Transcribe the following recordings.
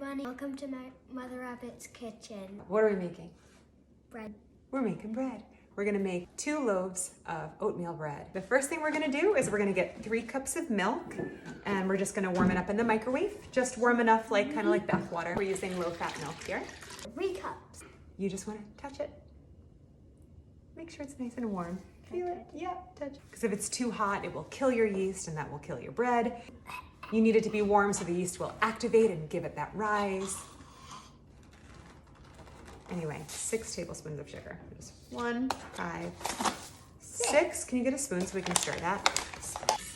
everybody. Welcome to my Mother Rabbit's kitchen. What are we making? Bread. We're making bread. We're gonna make 2 loaves of oatmeal bread. The first thing we're gonna do is we're gonna get 3 cups of milk and we're just gonna warm it up in the microwave. Just warm enough, like kind of like bath water. We're using low-fat milk here. 3 cups. You just wanna touch it. Make sure it's nice and warm. Feel it? Yeah, touch. Because if it's too hot, it will kill your yeast and that will kill your bread. You need it to be warm so the yeast will activate and give it that rise. Anyway, 6 tablespoons of sugar. Just 1, 5, 6. Can you get a spoon so we can stir that?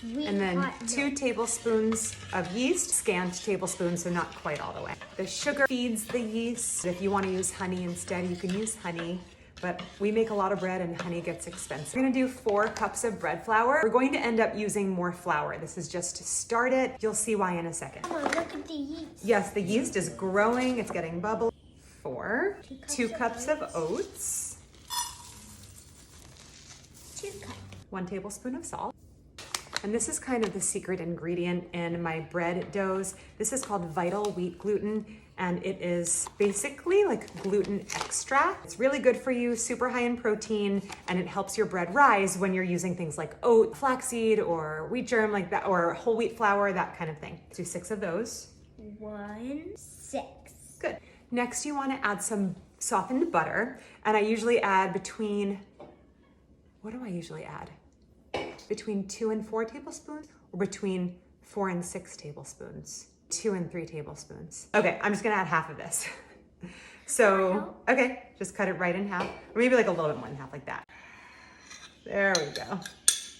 Sweet And then hot 2 milk. tablespoons of yeast, scant tablespoons, so not quite all the way. The sugar feeds the yeast. If you want to use honey instead, you can use honey. But we make a lot of bread and honey gets expensive. We're gonna do 4 cups of bread flour. We're going to end up using more flour. This is just to start it. You'll see why in a second. Come on, look at the yeast. Yes, the yeast is growing. It's getting bubbly. 4, 2 2 cups of oats, 2 cups. 1 tablespoon of salt. And this is kind of the secret ingredient in my bread doughs. This is called Vital Wheat Gluten, and it is basically like gluten extract. It's really good for you, super high in protein, and it helps your bread rise when you're using things like oat, flaxseed, or wheat germ like that, or whole wheat flour, that kind of thing. Let's do 6 of those. 1, 6. Good. Next, you want to add some softened butter, and I usually add between, what do I usually add? Between 2 and 4 tablespoons, or between 4 and 6 tablespoons? 2 and 3 tablespoons. Okay, I'm just gonna add half of this. So, okay, just cut it right in half, or maybe like a little bit more than half, like that. There we go.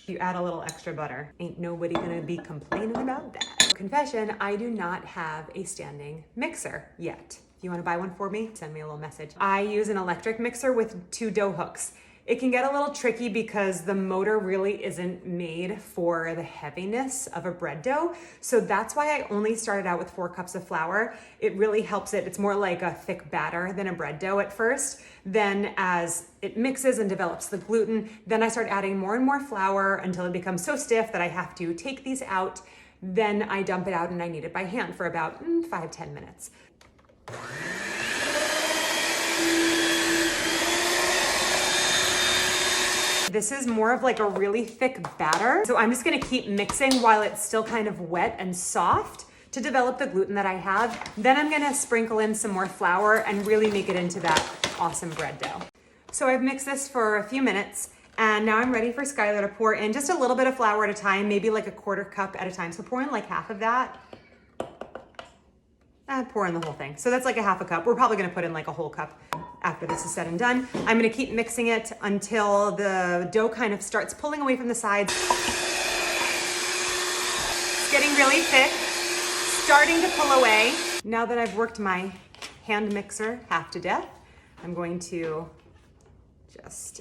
You add a little extra butter. Ain't nobody gonna be complaining about that. Confession, I do not have a standing mixer yet. If you wanna buy one for me, send me a little message. I use an electric mixer with 2 dough hooks. It can get a little tricky because the motor really isn't made for the heaviness of a bread dough. So that's why I only started out with 4 cups of flour. It really helps it. It's more like a thick batter than a bread dough at first. Then as it mixes and develops the gluten, then I start adding more and more flour until it becomes so stiff that I have to take these out. Then I dump it out and I knead it by hand for about 5-10 minutes. This is more of like a really thick batter. So I'm just gonna keep mixing while it's still kind of wet and soft to develop the gluten that I have. Then I'm gonna sprinkle in some more flour and really make it into that awesome bread dough. So I've mixed this for a few minutes and now I'm ready for Skylar to pour in just a little bit of flour at a time, maybe like a 1/4 cup at a time. So pour in like half of that. And pour in the whole thing. So that's like a half a cup. We're probably gonna put in like a whole cup after this is said and done. I'm gonna keep mixing it until the dough kind of starts pulling away from the sides. It's getting really thick, starting to pull away. Now that I've worked my hand mixer half to death, I'm going to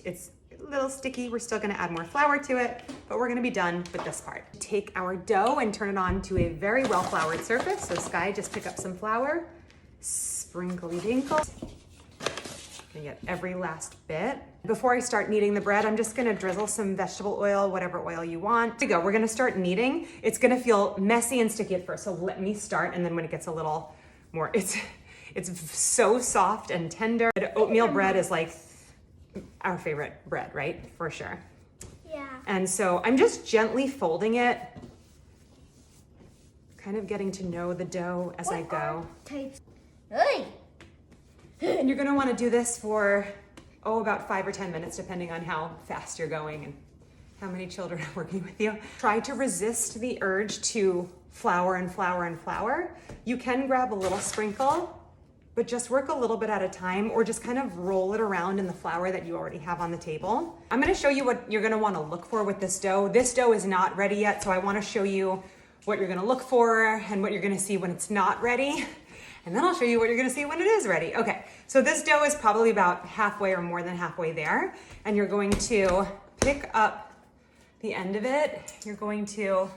it's a little sticky. We're still gonna add more flour to it, but we're gonna be done with this part. Take our dough and turn it on to a very well floured surface. So Sky, just pick up some flour, sprinkly dinkle. Gonna get every last bit. Before I start kneading the bread, I'm just gonna drizzle some vegetable oil, whatever oil you want. Here we go, we're gonna start kneading. It's gonna feel messy and sticky at first, so let me start, and then when it gets a little more, it's so soft and tender. Oatmeal bread is like our favorite bread, right? For sure. Yeah. And so I'm just gently folding it, kind of getting to know the dough as I go. Hey! And you're gonna wanna do this for, about 5 or 10 minutes, depending on how fast you're going and how many children are working with you. Try to resist the urge to flour and flour and flour. You can grab a little sprinkle, but just work a little bit at a time, or just kind of roll it around in the flour that you already have on the table. I'm gonna show you what you're gonna wanna look for with this dough. This dough is not ready yet, so I wanna show you what you're gonna look for and what you're gonna see when it's not ready. And then I'll show you what you're gonna see when it is ready. Okay, so this dough is probably about halfway or more than halfway there. And you're going to pick up the end of it. You're going to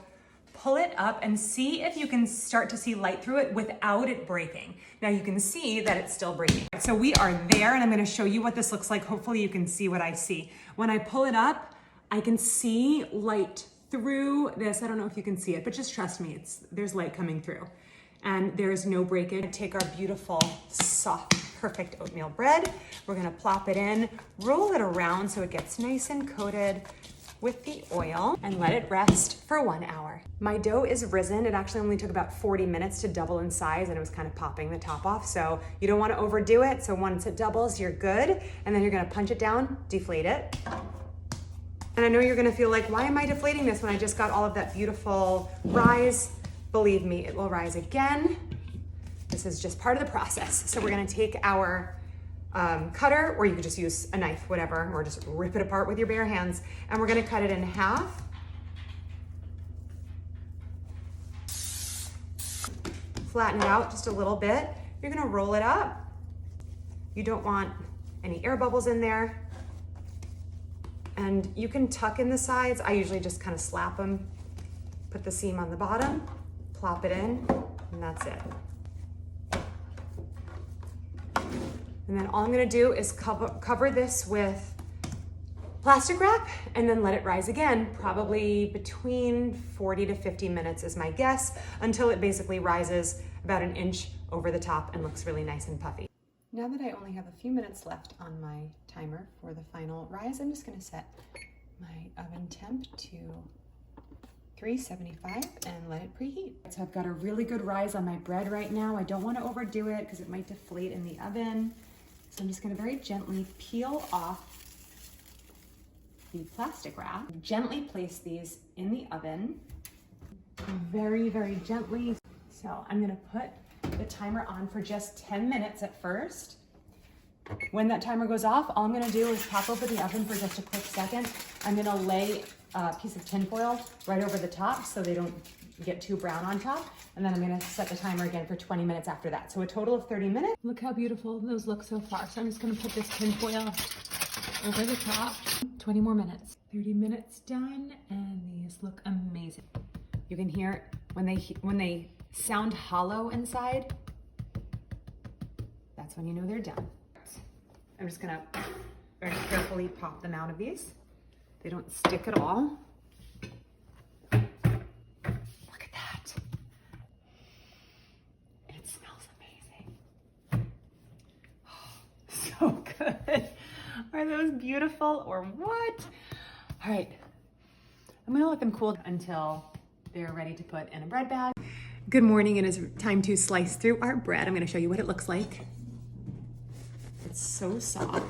pull it up and see if you can start to see light through it without it breaking. Now you can see that it's still breaking. So we are there, and I'm gonna show you what this looks like. Hopefully you can see what I see. When I pull it up, I can see light through this. I don't know if you can see it, but just trust me, there's light coming through. and there's no breakage. Take our beautiful, soft, perfect oatmeal bread. We're gonna plop it in, roll it around so it gets nice and coated with the oil, and let it rest for 1 hour. My dough is risen. It actually only took about 40 minutes to double in size, and it was kind of popping the top off. So you don't want to overdo it. So once it doubles, you're good. And then you're gonna punch it down, deflate it. And I know you're gonna feel like, why am I deflating this when I just got all of that beautiful rise? Believe me, it will rise again. This is just part of the process. So we're gonna take our cutter, or you could just use a knife, whatever, or just rip it apart with your bare hands. And we're gonna cut it in half. Flatten it out just a little bit. You're gonna roll it up. You don't want any air bubbles in there. And you can tuck in the sides. I usually just kind of slap them, put the seam on the bottom, plop it in, and that's it. And then all I'm gonna do is cover this with plastic wrap and then let it rise again, probably between 40 to 50 minutes is my guess, until it basically rises about an inch over the top and looks really nice and puffy. Now that I only have a few minutes left on my timer for the final rise, I'm just gonna set my oven temp to 375 and let it preheat. So I've got a really good rise on my bread right now. I don't wanna overdo it because it might deflate in the oven. So I'm just gonna very gently peel off the plastic wrap. Gently place these in the oven. Very, very gently. So I'm gonna put the timer on for just 10 minutes at first. When that timer goes off, all I'm gonna do is pop open the oven for just a quick second. I'm gonna lay a piece of tin foil right over the top so they don't get too brown on top. And then I'm gonna set the timer again for 20 minutes after that. So a total of 30 minutes. Look how beautiful those look so far. So I'm just gonna put this tin foil over the top. 20 more minutes. 30 minutes done, and these look amazing. You can hear when they sound hollow inside, that's when you know they're done. I'm just gonna very carefully pop them out of these. They don't stick at all. Look at that. It smells amazing. Oh, so good. Are those beautiful or what? All right, I'm gonna let them cool until they're ready to put in a bread bag. Good morning, and it's time to slice through our bread. I'm gonna show you what it looks like. It's so soft.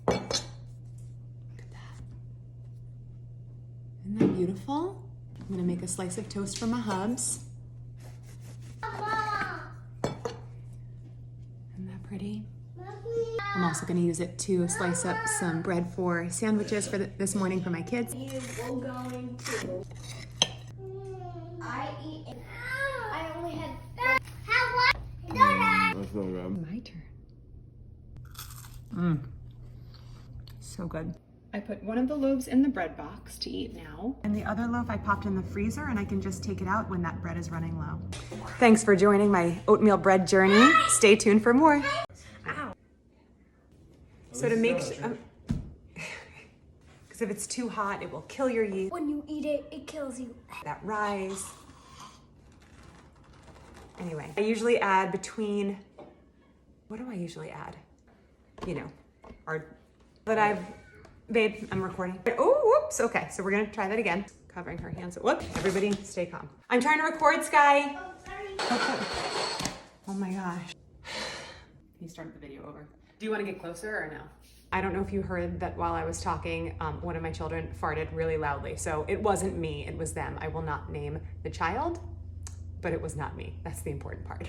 Look at that. Isn't that beautiful? I'm gonna make a slice of toast for my hubs. Isn't that pretty? I'm also gonna use it to slice up some bread for sandwiches for this morning for my kids. I only had My turn. So good. I put one of the loaves in the bread box to eat now. And the other loaf I popped in the freezer, and I can just take it out when that bread is running low. Thanks for joining my oatmeal bread journey. Stay tuned for more. Ow. So to make sure, because if it's too hot, it will kill your yeast. when you eat it, it kills you. That rise. Anyway, I usually add between, what do I usually add? You know, babe, I'm recording. Oh, whoops, okay, so we're gonna try that again. Covering her hands, whoop, everybody stay calm. I'm trying to record, Sky. Oh, sorry. Okay. Oh my gosh. You started the video over. Do you wanna get closer or no? I don't know if you heard that while I was talking, one of my children farted really loudly. So it wasn't me, it was them. I will not name the child, but it was not me. That's the important part.